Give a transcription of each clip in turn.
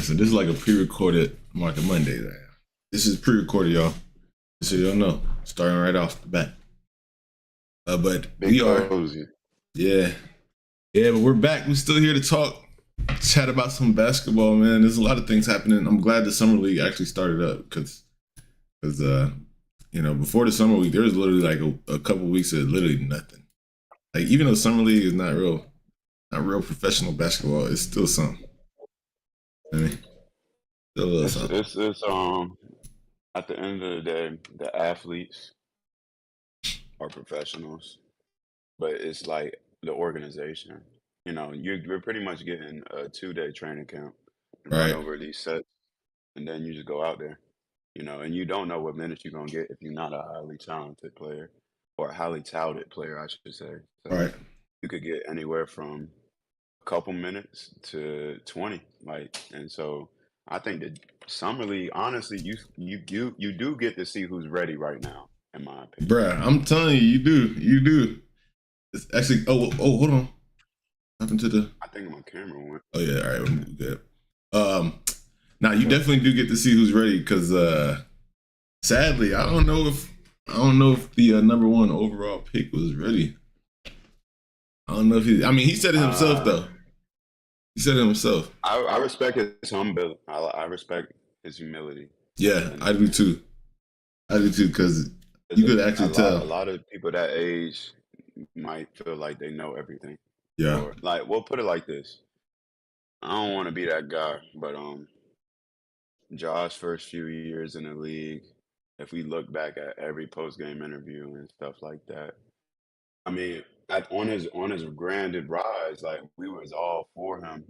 So this is like a pre-recorded Market Monday. This is pre-recorded, y'all. So y'all know, starting right off the bat. But Big we are, cozy. yeah, but we're back. We're still here to talk, chat about some basketball, man. There's a lot of things happening. I'm glad the summer league actually started up because before the summer league, there was literally like a couple weeks of literally nothing. Like even though summer league is not real professional basketball, it's still something. I mean, still a little something. It's at the end of the day, the athletes are professionals, but it's like the organization. You're pretty much getting a 2-day training camp and run Right. over these sets, and then you just go out there. And you don't know what minutes you're gonna get if you're not a highly talented player or a highly touted player, I should say. So Right. you could get anywhere from a couple minutes to 20, and so I think that summer league, honestly, you do get to see who's ready right now, in my opinion. Bruh, I'm telling you, you do. It's actually, hold on. What happened to the? I think my camera went. Oh yeah, all right, we're good. Now you definitely do get to see who's ready because, sadly, I don't know if the number one overall pick was ready. I don't know if he. I mean, he said it himself though. He said it himself. I respect his humility. I respect his humility. Yeah, I do too. Because you could actually tell. A lot of people that age might feel like they know everything. Yeah. Or we'll put it like this. I don't want to be that guy, but Josh's first few years in the league, if we look back at every post game interview and stuff like that, I mean, on his granted rise, we was all for him,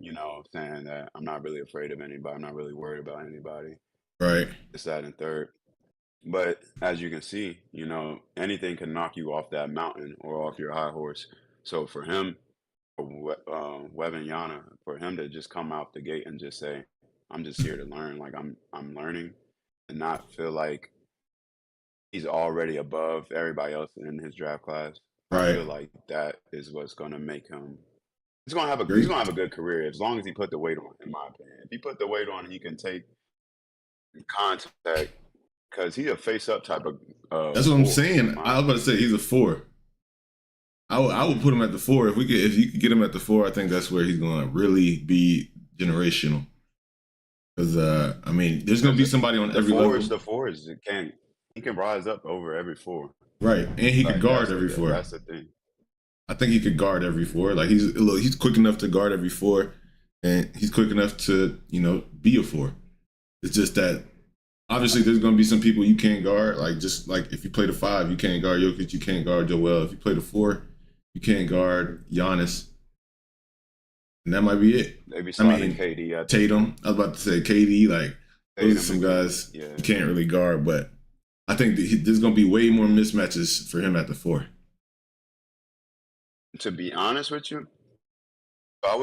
saying that I'm not really afraid of anybody, I'm not really worried about anybody. Right. It's that and third. But as you can see, anything can knock you off that mountain or off your high horse. So for him, Yana, for him to just come out the gate and just say, "I'm just here to learn," I'm learning, and not feel like he's already above everybody else in his draft class. Right. I feel like that is what's going to make him. He's gonna have a good career as long as he put the weight on. In my opinion, if he put the weight on, he can take contact. Because he's a face-up type of. That's what I'm saying. I was about to say he's a 4. I would put him at the 4 if you could get him at the 4. I think that's where he's going to really be generational. Because I mean, there's going to be somebody on every level. The fours he can rise up over every 4. Right, and he could guard every 4. That's the thing. I think he could guard every 4. Like he's quick enough to guard every 4, and he's quick enough to be a 4. It's just that. Obviously, there's going to be some people you can't guard. Just like if you play the 5, you can't guard Jokic, you can't guard Joel. If you play the 4, you can't guard Giannis. And that might be it. Maybe sliding KD. Tatum. I was about to say KD. Those are some guys you can't really guard. But I think there's going to be way more mismatches for him at the 4. To be honest with you, I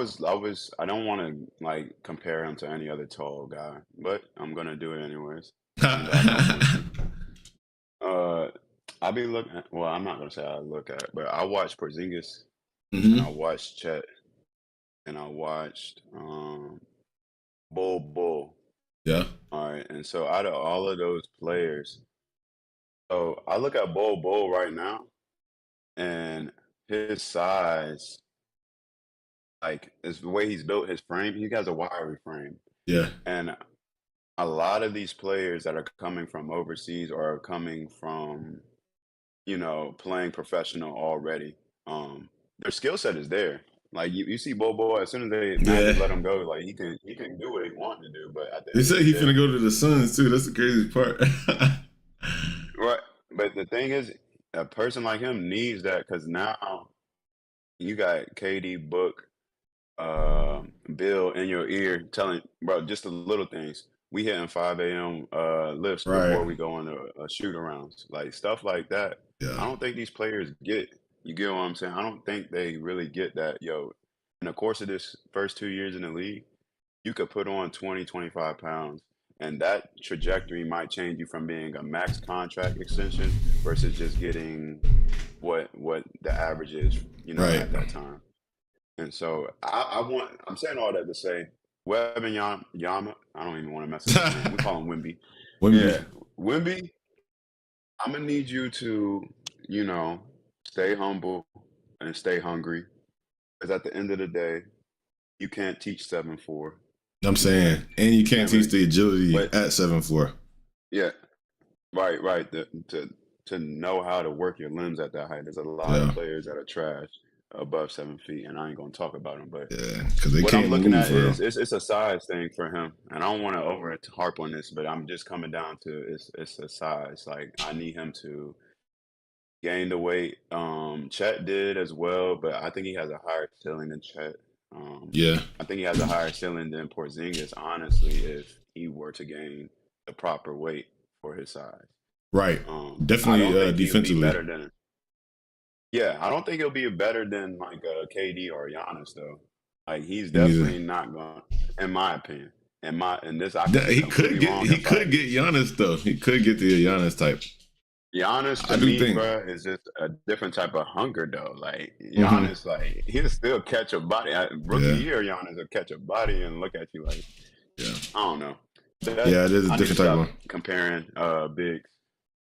don't want to compare him to any other tall guy, but I'm gonna do it anyways. I'll be looking at, well, I'm not gonna say I look at, but I watched Porzingis, and I watched Chet, and I watched Bull. Yeah. All right, and so out of all of those players, so I look at Bull right now, and his size. It's the way he's built his frame. He has a wiry frame. Yeah. And a lot of these players that are coming from overseas or are coming from, playing professional already, their skill set is there. You see Bobo, as soon as they let him go, he can do what he wants to do. But they say he's gonna go to the Suns too. That's the craziest part. Right. But the thing is, a person like him needs that because now you got KD, Book, Bill in your ear telling, bro, just the little things. We hitting 5 a.m. Lifts before we go on a shoot arounds, stuff like that. Yeah. I don't think these players get. You get what I'm saying? I don't think they really get that. In the course of this first 2 years in the league, you could put on 20, 25 pounds, and that trajectory might change you from being a max contract extension versus just getting what the average is, at that time. And so I'm saying all that to say Webb and Yama. I don't even want to mess up his name. We call him Wimby. Wimby. Yeah, Wimby. I'm gonna need you to, you know, stay humble and stay hungry. Because at the end of the day, you can't teach 7-4. I'm You can't. saying, and you You can't can't teach really. the agility But at 7'4". yeah, right, right. To know how to work your limbs at that height. There's a lot of Yeah, players that are trash above 7 feet, and I ain't gonna talk about them. But yeah, because they what I'm can't looking move at for real. is it's a size thing for him, and I don't want to over harp on this, but I'm just coming down to it's a size. Like I need him to gain the weight. Chet did as well, but I think he has a higher ceiling than Chet. Yeah, I think he has a higher ceiling than Porzingis, honestly, if he were to gain the proper weight for his size. right. I Definitely don't think he'll be defensively. better than. Yeah, I don't think he'll be better than like KD or Giannis though. Like he's Me neither. definitely not going, in my opinion. And this I could be He completely could get wrong he if I. could get Giannis though. He could get the Giannis type. Giannis I to do me, think. bro, is just a different type of hunger though. Like Hmm. Giannis, like he'll still catch a body. Rookie Yeah, year, Giannis will catch a body and look at you like yeah, I don't know. That yeah. It is a I need to different type stop one. comparing bigs.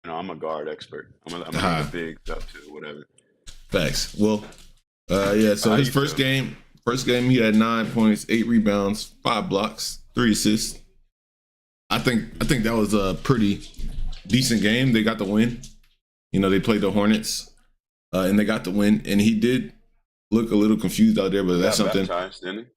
You know, I'm a guard expert. I'm gonna leave the Ah, bigs up to whatever. facts. Well, yeah. So How his you feel? first game, he had 9 points, 8 rebounds, 5 blocks, 3 assists. I think that was a pretty decent game. They got the win. You know, they played the Hornets, and they got the win. And he did look a little confused out there, but He that's got something baptized, didn't he?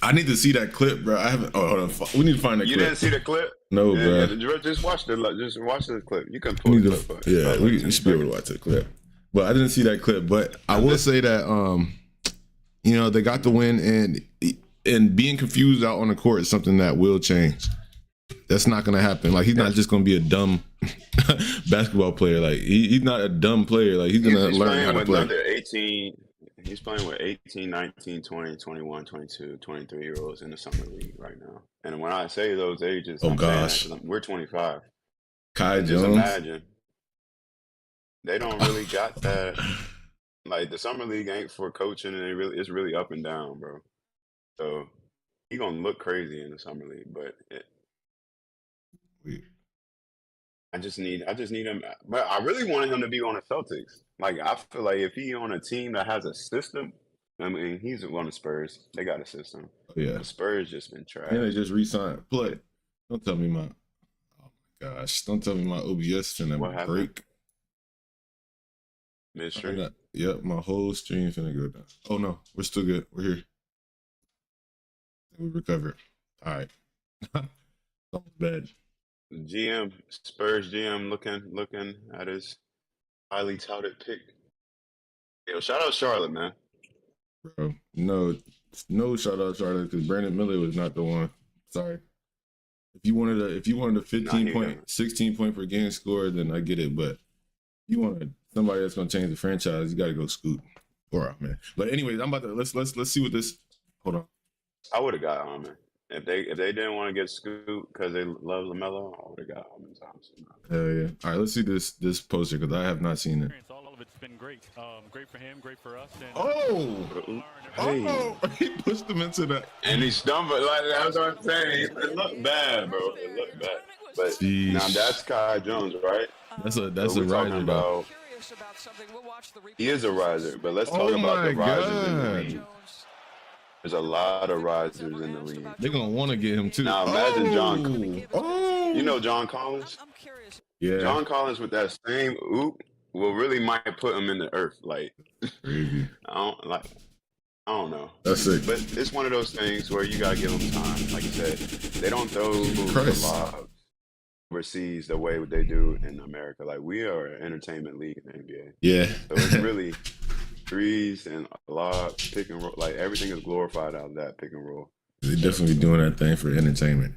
I need to see that clip, bro. I haven't. Oh, hold on. We need to find that You clip. didn't see the clip? No, Yeah, bro. just watch just watch the clip. You can We pull the need clip to. up. It's Yeah, about like we 10 should be able to seconds. watch the clip. But I didn't see that clip. But I Now will this, say that you know, they got the mhm. win, and being confused out on the court is something that will change. That's not gonna happen. Like he's not Yes, just gonna be a dumb basketball player. Like he's not a dumb player. Like he's gonna he's learn how playing to with play. under 18. He's playing with 18, 19, 20, 21, 22, 23-year-olds in the summer league right now. And when I say those ages, Oh I'm saying that gosh, because we're 25. Kai And just Jones. imagine they don't really got that. Like the summer league ain't for coaching, and it's really up and down, bro. So he gonna look crazy in the summer league, but I just need him. But I really wanted him to be on the Celtics. Like I feel like if he on a team that has a system, I mean he's on the Spurs. They got a system. Oh, yeah, The Spurs just been and they trash. just re-signed. Play. Don't tell me my. Oh my gosh! Don't tell me my OBS finna What happened? break. I Midstream? got. Yep, my whole stream finna go down. Oh no, we're still good. We're here. We recovered. All right. Almost bad, GM Spurs GM looking at his highly touted pick. Yo, shout out Charlotte, man. bro. No, no shout out Charlotte because Brandon Miller was not the one. Sorry. If you wanted a Nah, 15 he got point, 16 point per game score, then I get it. But if you wanted somebody that's gonna change the franchise, you gotta go Scoot. Or man. But anyways, I'm about to let's see what this. Hold on. I would have got Almond. If they didn't want to get Scoot because they love LaMelo, I would have got Almond Thompson. Hell yeah. All right, let's see this poster because I have not seen it. All of it's been great. Great for him, great for us. And Oh, Hey, he pushed him into that. and he stumbled. Like that's what I'm saying. It looked bad, bro. It looked bad. But now that's Sheesh. Kai Jones, right? That's So a we're talking riser though. about he is a riser. But let's talk Oh about the my risers in the god. league. There's a lot of risers in the league. They're gonna want to get him too. Now imagine Oh, You oh, know John Collins. yeah, John Collins with that same oop will really might put him in the earth. Like crazy. I don't like. I don't know. That's it. But it's one of those things where you gotta give them time. Like you said, they don't throw the Christ. lobs overseas the way they do in America. Like we are an entertainment league in the NBA. Yeah. So it's really threes and lobs, pick and roll. Like everything is glorified out of that pick and roll. They definitely doing that thing for entertainment.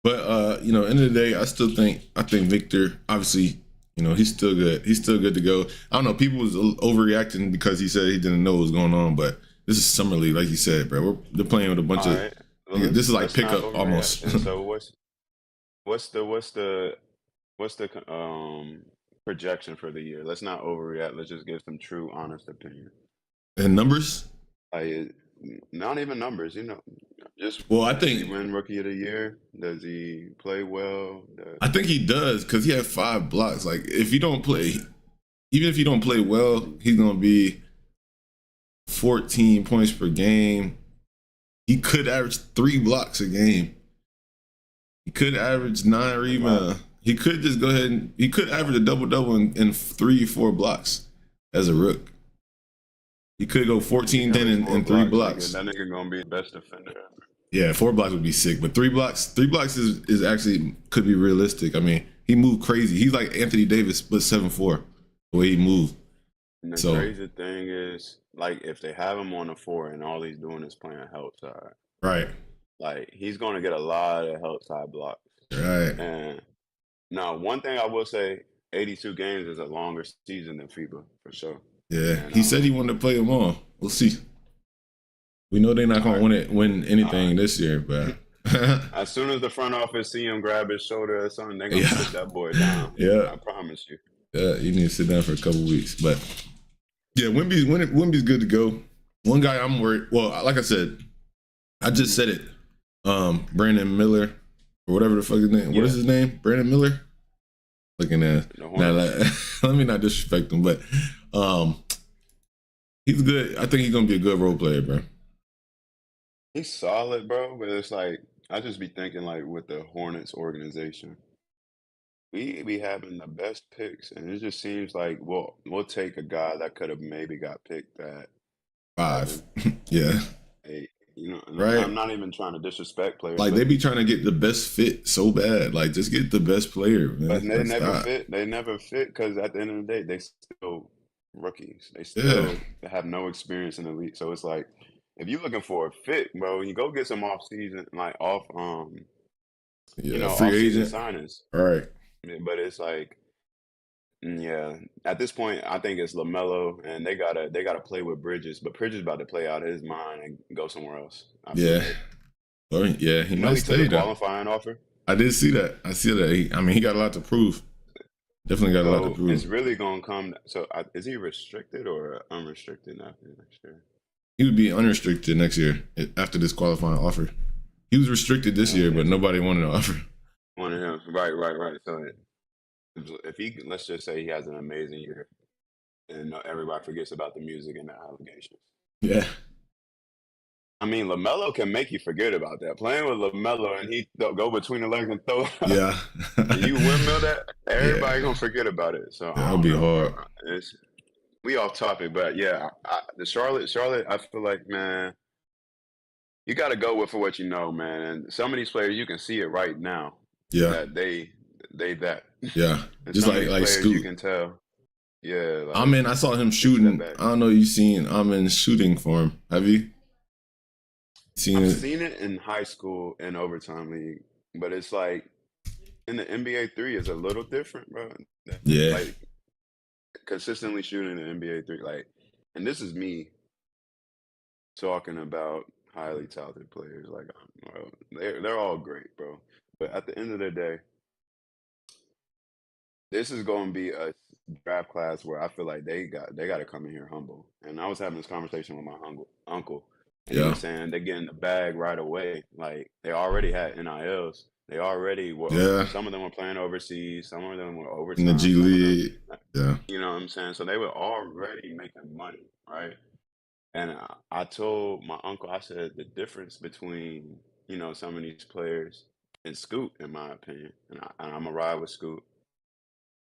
But you know, end of the day, I think Victor, obviously, you know, he's still good. He's still good to go. I don't know, people was overreacting because he said he didn't know what was going on, but this is summer league, like you said, bro. They're playing with a bunch All of right. Well, this is like let's not pickup almost. overreact. And so what's the projection for the year? Let's not overreact. Let's just give some true, honest opinion. And numbers? Like not even numbers, Just Well, I does he think win Rookie of the Year? Does he play well? I think he does because he had 5 blocks. Like if you don't play, even if you don't play well, he's gonna be 14 points per game. He could average 3 blocks a game. He could average 9 rebounds. He could just go ahead and he could average a double in 3-4 blocks as a rook. He could go 14, 10, and 3 blocks. That nigga gonna be the best defender ever. Yeah, 4 blocks would be sick, but 3 blocks is actually could be realistic. I mean, he moved crazy. He's like Anthony Davis, but 7'4", the way he moved. And the crazy thing is, like, if they have him on the 4 and all he's doing is playing help side, right? Like, he's gonna get a lot of help side blocks. Right. And now, one thing I will say, 82 games is a longer season than FIBA for sure. Yeah, and, he said he wanted to play them all. We'll see. We know they're not gonna win anything this year, but as soon as the front office see him grab his shoulder or something, they're gonna sit that boy down. Yeah, I promise you. Yeah, you need to sit down for a couple weeks, but yeah, Wemby's good to go. One guy I'm worried. Well, like I said, I just said it. Brandon Miller or whatever the fuck his name. What is his name? Brandon Miller. Looking at let me not disrespect him, but he's good. I think he's gonna be a good role player, bro. He's solid, bro. But it's like I just be thinking like with the Hornets organization, we be having the best picks, and it just seems like we'll take a guy that could have maybe got picked at 5, yeah, 8. You know, right? I'm not even trying to disrespect players. Like they be trying to get the best fit so bad. Like just get the best player, man. But they never fit. They never fit because at the end of the day, they still rookies. They still have no experience in the league. So it's like if you're looking for a fit, bro, you go get some off season, like free agent signings, right? But it's like, yeah, at this point, I think it's LaMelo, and they gotta play with Bridges, but Bridges about to play out of his mind and go somewhere else. He might stay. He took a qualifying offer. I did see that. He got a lot to prove. Definitely got a lot to prove. It's really gonna come. So, is he restricted or unrestricted after next year? He would be unrestricted next year after this qualifying offer. He was restricted this year, but nobody wanted an offer. Wanted him, right. So if he, let's just say he has an amazing year, and everybody forgets about the music and the allegations. Yeah. I mean, LaMelo can make you forget about that. Playing with LaMelo and he go between the legs and throw. Yeah. You windmill that, everybody gonna forget about it. So that'll be hard. We off topic, but yeah, the Charlotte, I feel like, man, you got to go with for what you know, man. And some of these players, you can see it right now. Yeah. That they that. Yeah. And just like Scoot. You can tell. Yeah. Like, I saw him shooting. I don't know. You seen shooting for him? Have you? I've seen it in high school and overtime league, but it's like in the NBA 3 is a little different, bro. Yeah. Like consistently shooting the NBA 3, like, and this is me talking about highly talented players. Like, they're all great, bro. But at the end of the day, this is going to be a draft class where I feel like they got to come in here humble. And I was having this conversation with my uncle. And he was saying they're getting the bag right away. Like, they already had NILs. They already were. Yeah. Some of them were playing overseas. Some of them were overtime. In the G League. Yeah. You know what I'm saying? So they were already making money, right? And I told my uncle, I said, the difference between, some of these players and Scoot, in my opinion, and I'm going to ride with Scoot.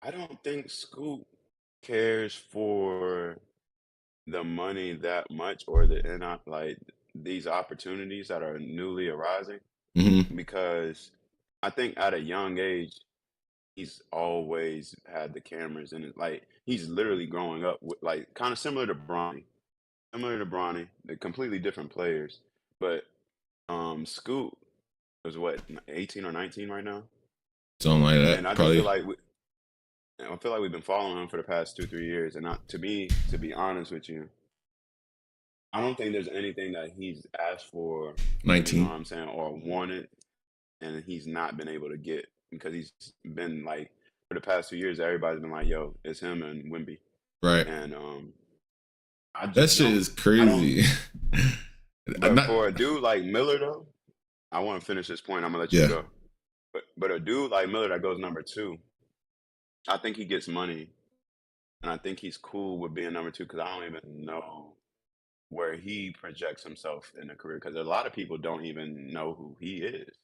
I don't think Scoot cares for the money that much or these opportunities that are newly arising, because I think at a young age he's always had the cameras and like he's literally growing up with like kind of similar to Bronny, they're completely different players, but Scoot was what 18 or 19 right now, something like that, and I probably. I feel like we've been following him for the past 2-3 years, and to be honest with you, I don't think there's anything that he's asked for, 19, you know what I'm saying, or wanted, and he's not been able to get, because he's been like, for the past 2 years, everybody's been like, yo, it's him and Wemby. Right. And that shit is crazy. But for a dude like Miller, though, I want to finish this point. I'm gonna let you Yeah. go. But a dude like Miller that goes number 2, I think he gets money, and I think he's cool with being number 2 because I don't even know where he projects himself in a career because a lot of people don't even know who he is.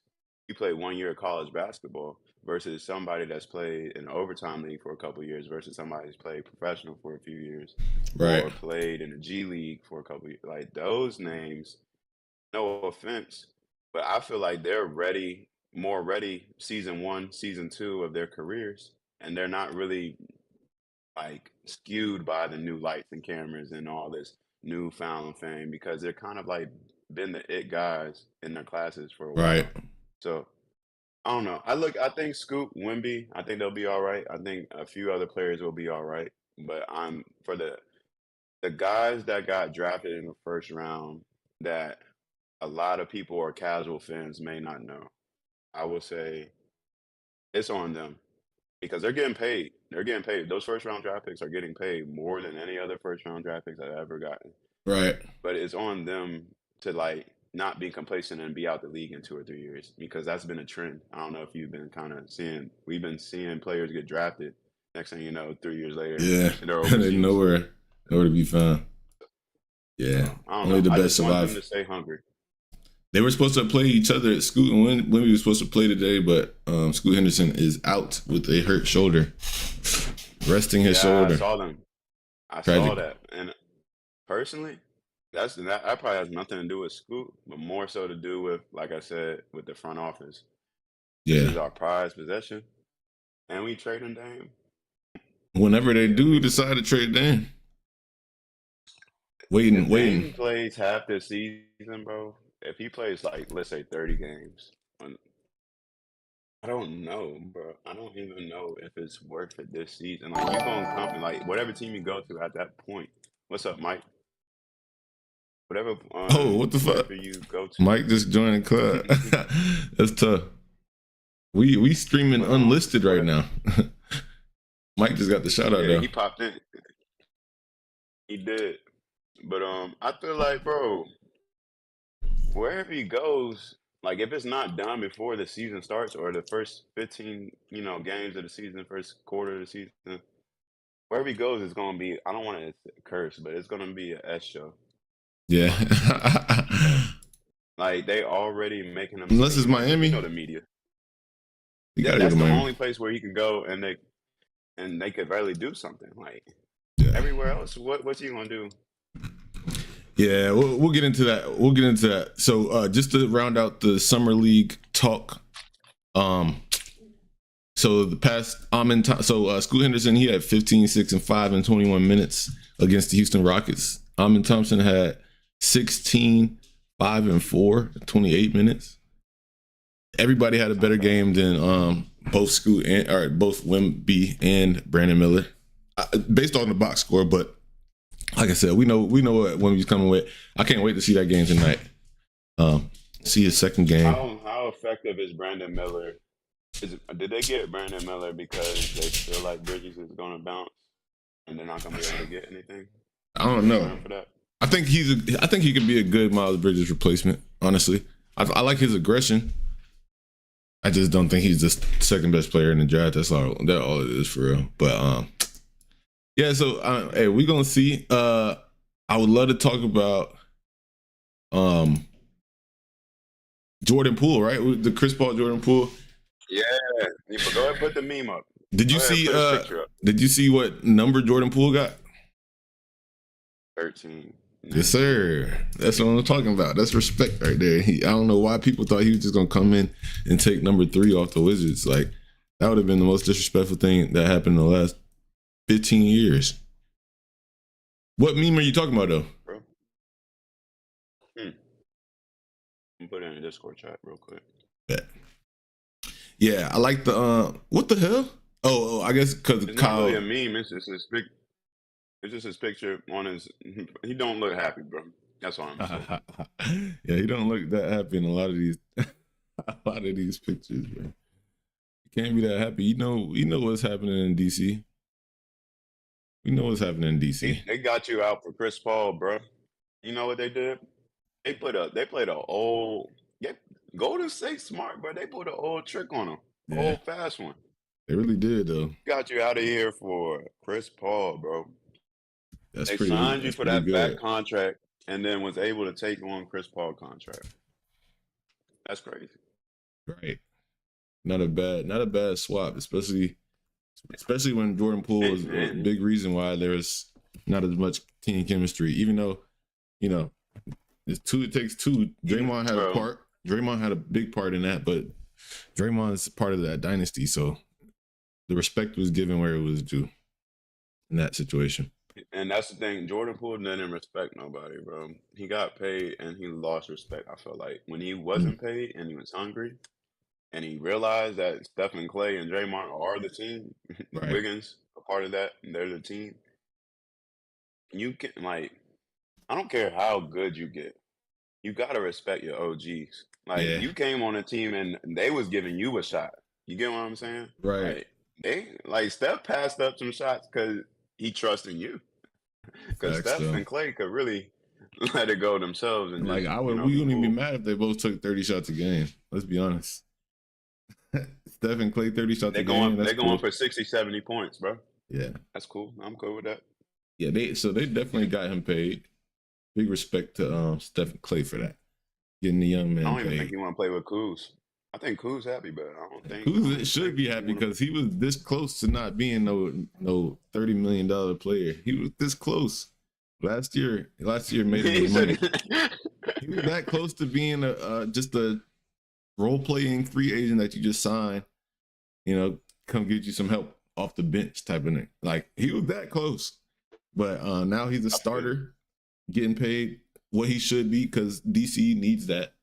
He played 1 year of college basketball versus somebody that's played in overtime league for a couple years versus somebody who's played professional for a few years Right. or played in the G League for a couple years. Like those names, no offense, but I feel like they're ready, more ready season 1, season 2 of their careers, and they're not really like skewed by the new lights and cameras and all this newfound fame because they're kind of like been the it guys in their classes for a Right. while. So I don't know. I think Scoop, Wimby, I think they'll be all right. I think a few other players will be all right. But I'm for the guys that got drafted in the first round that a lot of people or casual fans may not know. I will say it's on them because they're getting paid. They're getting paid. Those first round draft picks are getting paid more than any other first round draft picks I've ever gotten. Right. But it's on them to like not be complacent and be out the league in 2 or 3 years because that's been a trend. I don't know if you've been kind of seeing. We've been seeing players get drafted. Next thing you know, 3 years later, Yeah. they're They overseas. nowhere to be found. Yeah. So, I don't Only know. the I best just want them survive. to stay hungry. They were supposed to play each other. Scoot and Wimby was supposed to play today, but Scoot Henderson is out with a hurt shoulder, resting his shoulder. I saw them. I saw that, and personally, that probably has nothing to do with Scoot, but more so to do with, like I said, with the front office. Yeah. This is our prized possession, and we trading Dame. Whenever they do decide to trade Dan. Waiting. Dame plays half the season, bro. If he plays like, let's say 30 games, I don't know, bro. I don't even know if it's worth it this season. Like you gonna come like whatever team you go to at that point. What's up, Mike? Whatever. What the fuck? You go to. Mike just joined the club. That's tough. We streaming unlisted right now. Mike just got the shout out though. He popped in. He did. But I feel like, bro, wherever he goes, like if it's not done before the season starts or the first 15, games of the season, first quarter of the season, wherever he goes is gonna be, I don't want to curse, but it's gonna be an S show. Yeah. Like they already making him. Unless it's Miami. The media. That's the only place where he can go and they could barely do something. Like everywhere else, what's he gonna do? Yeah, we'll get into that. So just to round out the summer league talk, so the past Scoot Henderson, he had 15, 6, and 5 in 21 minutes against the Houston Rockets. Amin Thompson had 16, 5, and 4, 28 minutes. Everybody had a better game than both Wimby and Brandon Miller, based on the box score, but. Like I said, we know what Wimby's coming with. I can't wait to see that game tonight. See his second game. How effective is Brandon Miller? Did they get Brandon Miller because they feel like Bridges is going to bounce and they're not going to be able to get anything? I don't know. I think he could be a good Miles Bridges replacement. Honestly, I like his aggression. I just don't think he's the second best player in the draft. That's all it is for real. But yeah, so hey, we're gonna see. I would love to talk about Jordan Poole, right? The Chris Paul Jordan Poole. Yeah, but go ahead and put the meme up. Did you see what number Jordan Poole got? 13. Yes, sir. That's what I'm talking about. That's respect right there. I don't know why people thought he was just gonna come in and take number 3 off the Wizards. Like that would have been the most disrespectful thing that happened in the last 15 years. What meme are you talking about, though? Bro. I'm put it in the Discord chat real quick. Yeah, I like the what the hell? Oh, I guess because Kyle. It's not really a meme. It's just his picture on his. He don't look happy, bro. That's all I'm saying. Yeah, he don't look that happy in a lot of these pictures, bro. He can't be that happy. You know what's happening in DC. We know what's happening in DC. They got you out for Chris Paul, bro. You know what they did? They played an old Yeah, Golden State smart, but they put an old trick on him, Yeah, old fast one. they really did though. Got you out of here for Chris Paul, bro. They signed you That's for pretty that fat good. contract, and then was able to take on Chris Paul contract. That's crazy. Right. Not a bad swap, especially when Jordan Poole was a big reason why there was not as much team chemistry. Even though, you know, it takes two. Draymond had a part. Draymond had a big part in that, but Draymond is part of that dynasty, so the respect was given where it was due in that situation. And that's the thing. Jordan Poole didn't respect nobody, bro. He got paid and he lost respect. I feel like when he wasn't paid and he was hungry, and he realized that Stephen Clay and Draymond are the team. Right. Wiggins a part of that. They're the team. You can I don't care how good you get. You gotta respect your OGs. Like Yeah. you came on a team and they was giving you a shot. You get what I'm saying? Right. Steph passed up some shots because he trusted you. Because Steph and Clay could really let it go themselves and we just, wouldn't even be mad if they both took 30 shots a game. Let's be honest. Steph and Clay 30 shots a game. They're going for 60, 70 points, bro. Yeah. That's cool. I'm cool with that. Yeah, they definitely got him paid. Big respect to Steph and Clay for that. Getting the young man I don't even paid. think he want to play with Kuz. I think Kuz happy, but I don't think Kuz should be happy because he was this close to not being no $30 million player. He was this close. Last year made him money. He was that close to being just a role playing free agent that you just signed, come get you some help off the bench type of thing. Like he was that close. But now he's a starter, getting paid what he should be because DC needs that,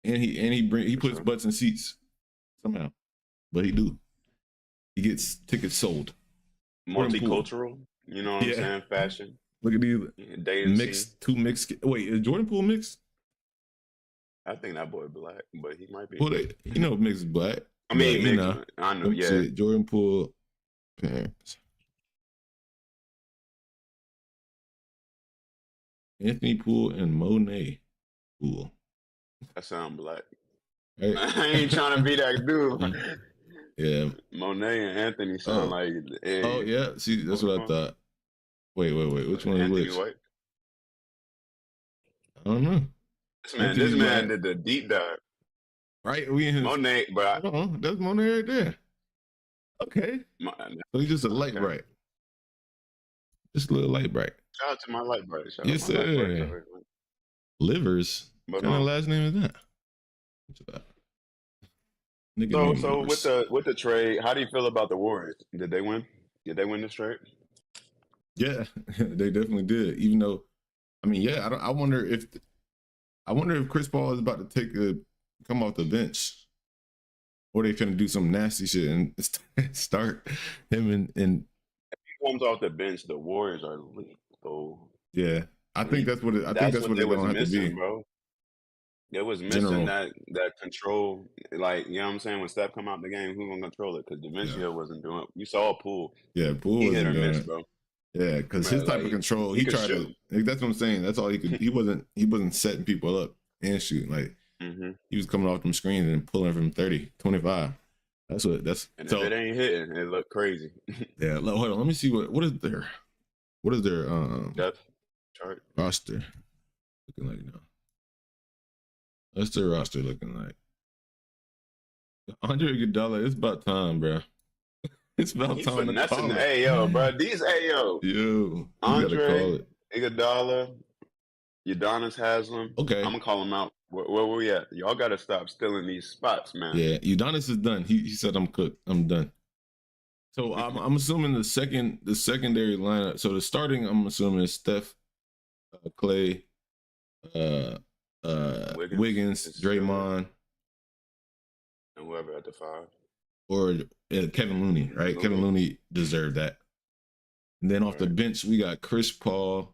and he puts butts in seats somehow. But he gets tickets sold. Multicultural, you know what I'm saying? Fashion. Look at these two mixed. Wait, is Jordan Poole mixed? I think that boy black, but he might be. Well, mixed is black. I mean, I know, yeah. Jordan Poole parents. Anthony Poole and Monet Poole. That sound black. Right? I ain't trying to be that dude. Yeah. Monet and Anthony sound like. Hey, oh yeah, see, that's what I thought. Wait. Which one is which? White? I don't know. This man did the deep dive. Right? We in his Monet, but that's Monet right there. Okay. So he's just a light bright. Just a little light bright. Shout out to my light bright. Yes, sir. Livers. What kind of last name is that? So with the trade, how do you feel about the Warriors? Did they win? Did they win this trade? Yeah, they definitely did. Even though, I wonder if Chris Paul is about to come off the bench, or they finna do some nasty shit and start him and. If he comes off the bench, the Warriors are elite. So yeah, I think that's what they're gonna have to be, bro. It was missing that control, like, you know what I'm saying? When Steph come out the game, who's gonna control it? Because Dimencio wasn't doing it. You saw Poole. Yeah, Poole he wasn't hit or doing miss, it. bro. Yeah, because his type of control, he tried to. That's what I'm saying. That's all he could. He wasn't setting people up and shooting. Like he was coming off them screens and pulling from 30, 25. And so, if it ain't hitting, it looked crazy. Yeah, hold on. Let me see what is their depth chart roster looking like now. That's their roster looking like. Andre Iguodala, it's about time, bro. It's about time to call it. Hey, yo, bro. These, yo. Andre Iguodala, Udonis Haslem. Okay. I'm going to call him out. Where we at? Y'all got to stop stealing these spots, man. Yeah, Udonis is done. He said, I'm cooked. I'm done. So I'm assuming the secondary lineup. So the starting, I'm assuming is Steph, Clay, Wiggins, Draymond, and whoever at the 5, or Kevin Looney, right? Kevin Looney deserved that. And then off the bench, we got Chris Paul,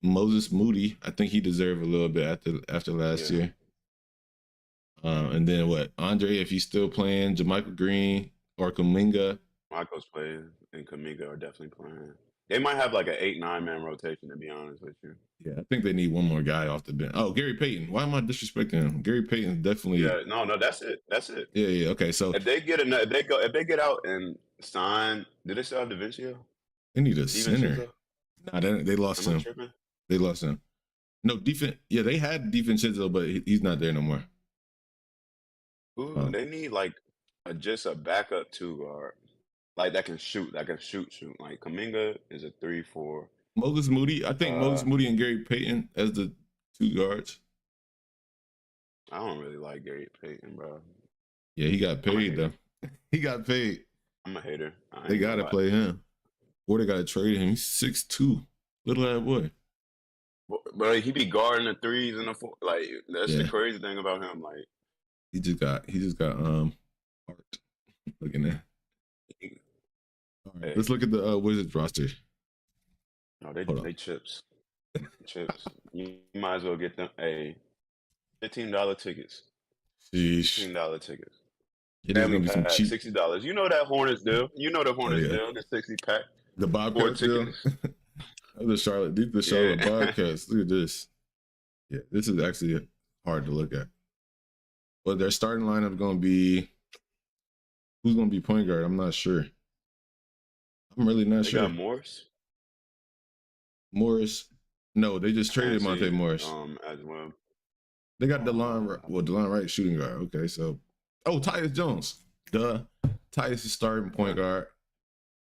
Moses Moody. I think he deserved a little bit after last year. And then what? Andre, if he's still playing, JaMychal Green or Kuminga. Michael's playing, and Kuminga are definitely playing. They might have like an 8-9 man rotation, to be honest with you. Yeah, I think they need one more guy off the bench. Oh, Gary Payton. Why am I disrespecting him? Gary Payton's definitely. Yeah, no, that's it. That's it. Yeah. Okay, so if they get out and sign, do they still have DaVincio? they need a center. Nah, they lost Am I him. tripping? They lost him. No defense. Yeah, they had DiVincenzo, but he's not there no more. Ooh, they need like just a backup 2 guard, like that can shoot. Like Kuminga is a 3-4. Moses Moody. I think Moses Moody and Gary Payton as the 2 guards. I don't really like Gary Payton, bro. Yeah, he got paid though. He got paid. I'm a hater. They gotta play him, or they gotta trade him. He's 6'2", little ass boy. But he be guarding the 3s and the 4. Like that's the crazy thing about him. Like he just got art. Looking at. All right, let's look at the Wizards roster. No, they chips. Chips. You might as well get them $15 tickets. Sheesh. $15 tickets. It is gonna be some cheap. $60. You know that Hornets deal. You know the Hornets deal. The 60-pack. The Bobcats deal. The Charlotte Bobcats. Look at this. Yeah, this is actually hard to look at. But their starting lineup is gonna be who's gonna be point guard. I'm not sure. I'm really not sure. They got Morris. Morris. No, they just traded Monte Morris. As well. They got DeLon Wright shooting guard. Okay, so Tyus Jones. Tyus is starting point guard.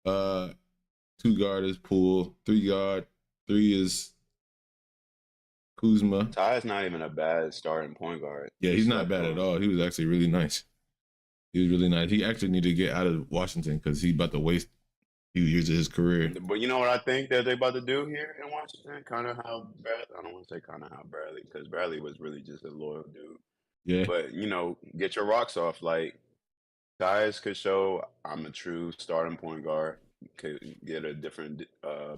2 guard is Poole. 3 guard. 3 is Kuzma. Tyus not even a bad starting point guard. Yeah, he's not bad at all. He was actually really nice. He actually needed to get out of Washington because he's about to waste a few years of his career. But you know what I think that they're about to do here in Washington? Kind of how Bradley. I don't want to say kind of how Bradley, because Bradley was really just a loyal dude. Yeah. But get your rocks off. Like Tyus could show I'm a true starting point guard. Could get a different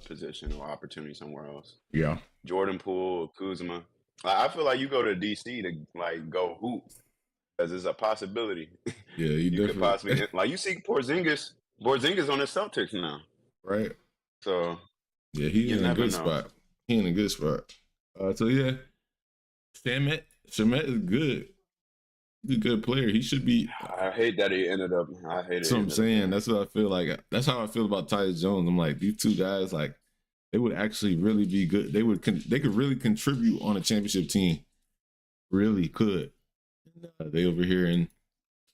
position or opportunity somewhere else. Yeah. Jordan Poole, Kuzma. I feel like you go to DC to go hoop, because it's a possibility. Yeah, you could possibly you see Porzingis on the Celtics now, right? So yeah, he's in a good spot. He in a good spot. So yeah, Shamet is good. He's a good player. He should be. I hate that he ended up. I hate it. That's what I'm saying. That's what I feel like. That's how I feel about Tyus Jones. I'm like, these 2 guys, like, they would actually really be good. They could really contribute on a championship team. Really could. They over here in.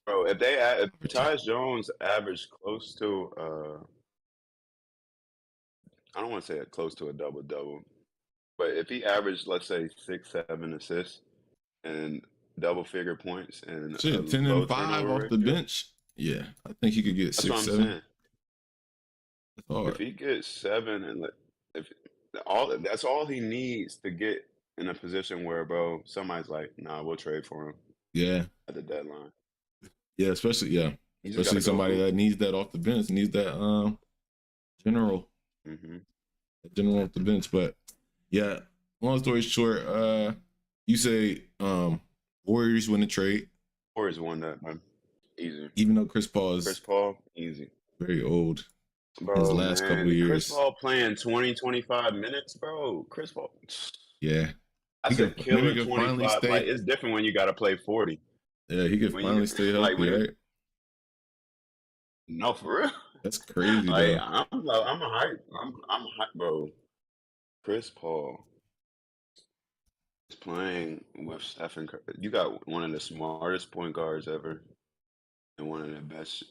Bro, if Tyus Jones averaged close to, I don't want to say close to a double-double, but if he averaged, let's say, 6-7 assists and double-figure points and 10 and 5 off the bench, yeah, I think he could get 6-7. That's what I'm saying. That's hard. If he gets 7 and that's all he needs to get in a position where, bro, somebody's like, nah, we'll trade for him. Yeah. At the deadline. Yeah, especially somebody that needs that off the bench, needs that general. Mm-hmm. General off the bench. But yeah, long story short, you say Warriors win the trade. Warriors won that, man. Easy. Even though Chris Paul, easy. Very old. Bro, his last couple of years. Chris Paul playing 20-25 minutes, bro. Chris Paul. Yeah. That's a killer 25. Like, it's different when you got to play 40. Yeah, he could finally stay healthy, right? No, for real. That's crazy, like, though. I'm hype. I'm hype, bro. Chris Paul is playing with Stephen Curry. You got one of the smartest point guards ever and one of the best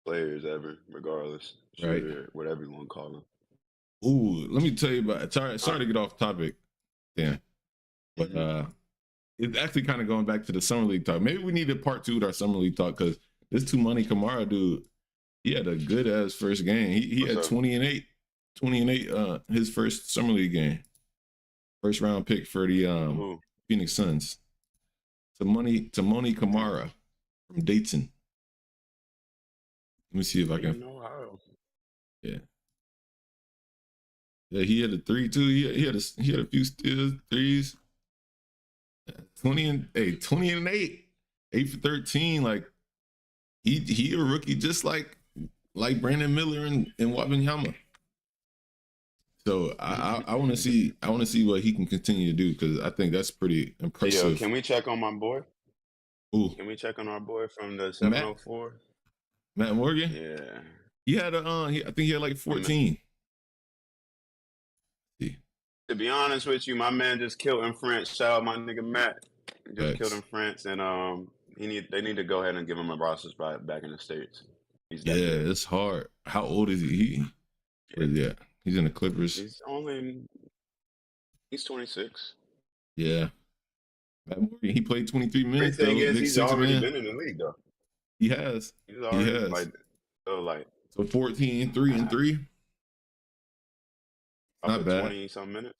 players ever, regardless. Right. Whatever you want to call them. Ooh, let me tell you about it. Sorry to get off topic. Yeah. But it's actually kind of going back to the Summer League talk. Maybe we need a part 2 with our Summer League talk, because this Money Kamara dude, he had a good ass first game. He had 20 and 8 his first Summer League game. First round pick for the Phoenix Suns. Money Kamara from Dayton. Let me see if I can. Yeah. Yeah, he had a 3 too. He had a few steals, threes. 20 and 8, 8 for 13. Like he a rookie, just like Brandon Miller and Wembanyama. So I want to see what he can continue to do because I think that's pretty Yo, impressive. can we check on my boy? Ooh, Can we check on our boy from the Matt 704? Morgan. Yeah. He had I think he had like 14. To be honest with you, my man just killed in France. Shout out my nigga Matt. He just killed in France, and they need to go ahead and give him a roster spot back in the States. He's that good. It's hard. How old is he? Where is he at? He's in the Clippers. He's 26. Yeah. Matt Morgan, he played 23 minutes. Great thing is he's already been in the league though. He has. He's already so 14, 3 and 3. Not bad. 20 some minutes.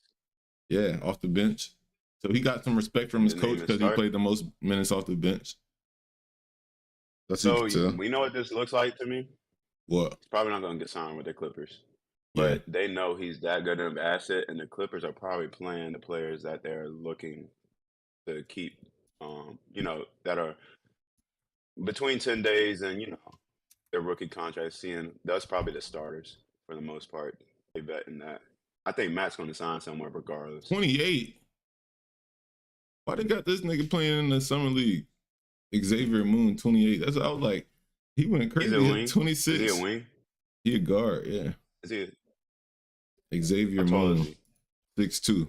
Yeah, off the bench. So he got some respect from his coach because he played the most minutes off the bench. So we know what this looks like to me. What? He's probably not going to get signed with the Clippers. But they know he's that good of an asset, and the Clippers are probably playing the players that they're looking to keep, that are between 10 days and, their rookie contract. That's probably the starters for the most part. They bet in that. I think Matt's going to sign somewhere regardless. 28? Why they got this nigga playing in the summer league? Xavier Moon, 28. That's what I was like. He went crazy at 26. Is he a wing? He a guard, yeah. Is he? Xavier Moon, 6'2".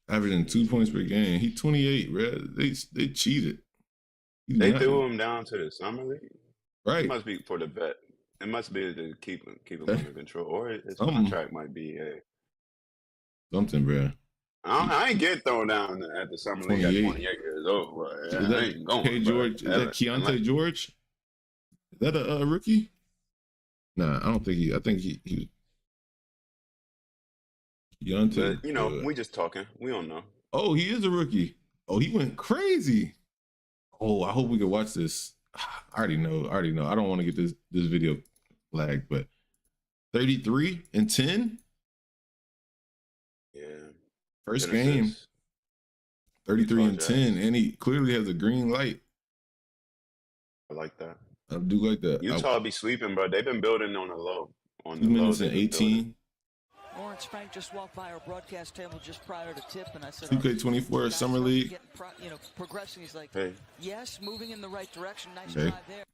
Averaging 2 points per game. He 28, bro. They cheated. They threw him down to the summer league? Right. It must be for the bet. It must be to keep him under control. Or his contract might be something, bro. I ain't getting thrown down at the summer league at 28 years old. Bro. Is that George? Is that Keontae George? Is that a rookie? Nah, I don't think I think he Keontae. But, we just talking. We don't know. Oh, he is a rookie. Oh, he went crazy. Oh, I hope we can watch this. I already know. I don't want to get this video flagged, but 33 and 10. Yeah. First game. 33 and 10, and he clearly has a green light. I like that. I do like that. Utah be sleeping, bro. They've been building on the low. 2 minutes and 18. Lawrence Frank just walked by our broadcast table just prior to tip, and I said, 2K24 Summer League. Progressing. He's like, hey. Yes, moving in the right direction. Nice drive there.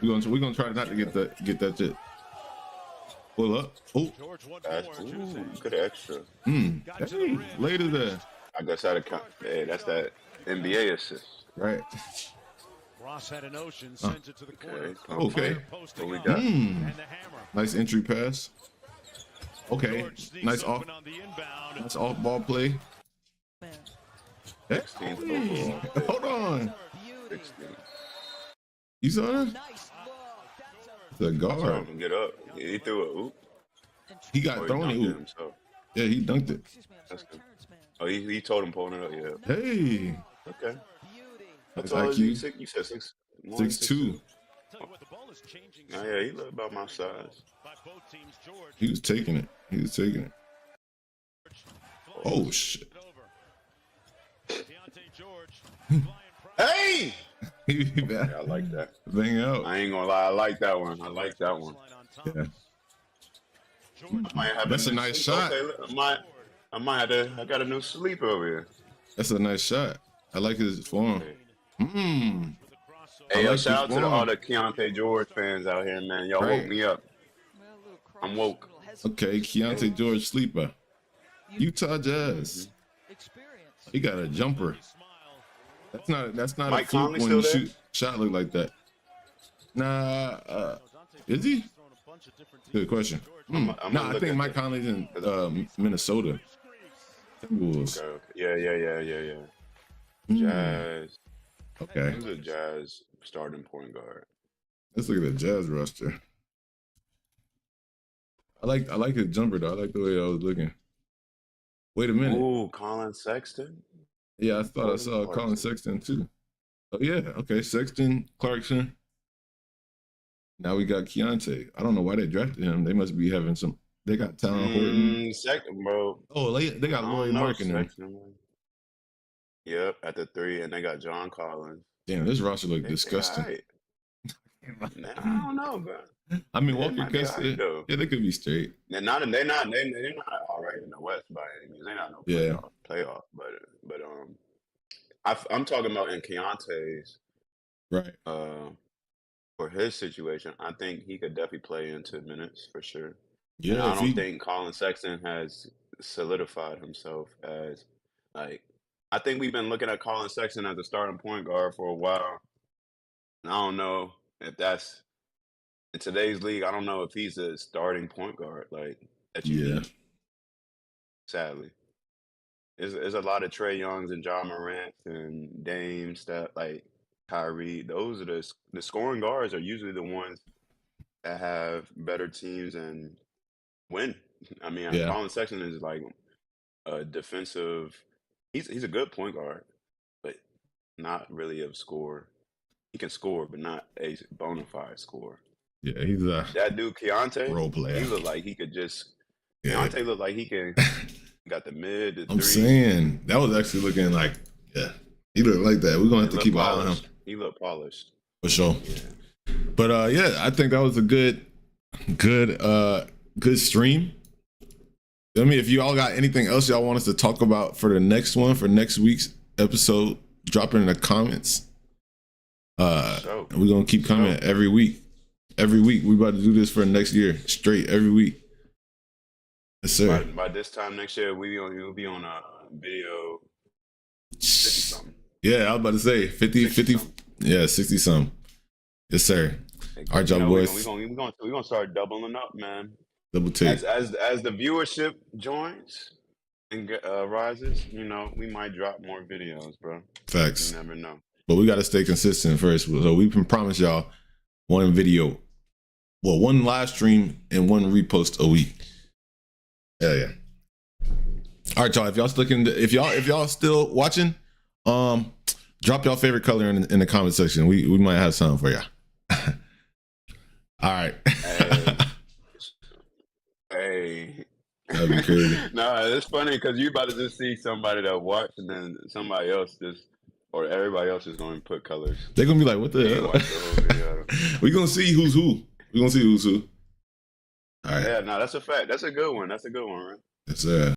We're gonna try not to get that shit. Pull up. Oh. Good extra. Hey, later there. I guess that'll count. Hey, that's that NBA assist. Right. Ross had an ocean, sends it to the corner. Okay. What we got? Nice entry pass. Okay. Nice off ball play. Hey. Hold on. 16. You saw that? The guard. Get up. He threw a oop. He got thrown a oop. Yeah, he dunked it. That's good. Oh, he told him pulling it up. Yeah. Hey. Okay. That's IQ. You said 6'2". Oh, yeah, he looked about my size. He was taking it. Oh shit. Hey! Yeah, I like that. Bang out. I ain't gonna lie, I like that one. Yeah. Might have That's a nice shot. Okay, I got a new sleeper over here. That's a nice shot. I like his form. Hey, shout out to all the Keontae George fans out here, man. Y'all woke me up. I'm woke. Okay, Keontae George sleeper. Utah Jazz. He got a jumper. That's not Mike a fluke Conley when you still shoot shot look like that. Nah, is he? Good question. I think Mike Conley's in Minnesota. Timberwolves. Okay. Yeah. Jazz. Okay. Who's a Jazz starting point guard? Let's look at the Jazz roster. I like his jumper though. I like the way I was looking. Wait a minute. Ooh, Colin Sexton. Yeah, I thought I saw Colin Sexton too. Oh yeah, okay. Sexton, Clarkson. Now we got Keontae. I don't know why they drafted him. They must be having some. They got Talon Horton. Second, bro. Oh, they got Laurie Mark in there. Yep, at the 3, and they got John Collins. Damn, this roster look disgusting. Right. I don't know, bro. I mean, They Walker might be all right, Kessler, though. yeah, they could be straight. They're not all right in the West by any means. They're not no Yeah, playoff. But I'm talking about in Keontae's right. for his situation. I think he could definitely play into minutes for sure. And Yeah, I if don't he, think Colin Sexton has solidified himself as like. I think we've been looking at Colin Sexton as a starting point guard for a while. And I don't know if that's in today's league. I don't know if he's a starting point guard like that you yeah, need. Sadly, there's a lot of Trey Youngs and John Morant and Dame stuff like Kyrie. Those are the scoring guards are usually the ones that have better teams and win. I mean, yeah, Colin Sexton is like a defensive. He's a good point guard, but not really a scorer. He can score, but not a bona fide scorer. yeah. He's a That dude Keontae, role player. he looked like he could just. Yeah, Keontae looked like he can. Got the mid, the I'm three. saying that was actually looking like, yeah, he looked like that. We're gonna have to keep an eye on him Polished. He looked polished. for sure. Yeah. But yeah, I think that was a good stream. I mean, if you all got anything else y'all want us to talk about for the next one, for next week's episode, drop it in the comments. So, We're gonna keep coming every week. Every week, we about to do this for next year straight. Every week. Yes, sir. by this time next year, we'll be on a video 50 something. Yeah, I was about to say 50, 60 something. Yeah, 60 something. Yes, sir. All right, y'all boys. We're gonna start doubling up, man. Double take. As the viewership joins and rises, we might drop more videos, bro. Facts. You never know. But we got to stay consistent first. So we can promise y'all one video, one live stream and one repost a week. Hell yeah. All right, y'all. If y'all still watching, drop y'all favorite color in the comment section. We might have something for y'all. All right. Hey. That'd be crazy. Nah, it's funny because you about to just see somebody that watched and then somebody else or everybody else is going to put colors. They're going to be like, what the hell? Watch the whole video. We're going to see who's who. We're going to see who's who. All right. Yeah, no, that's a fact. That's a good one. Right? Yes, sir.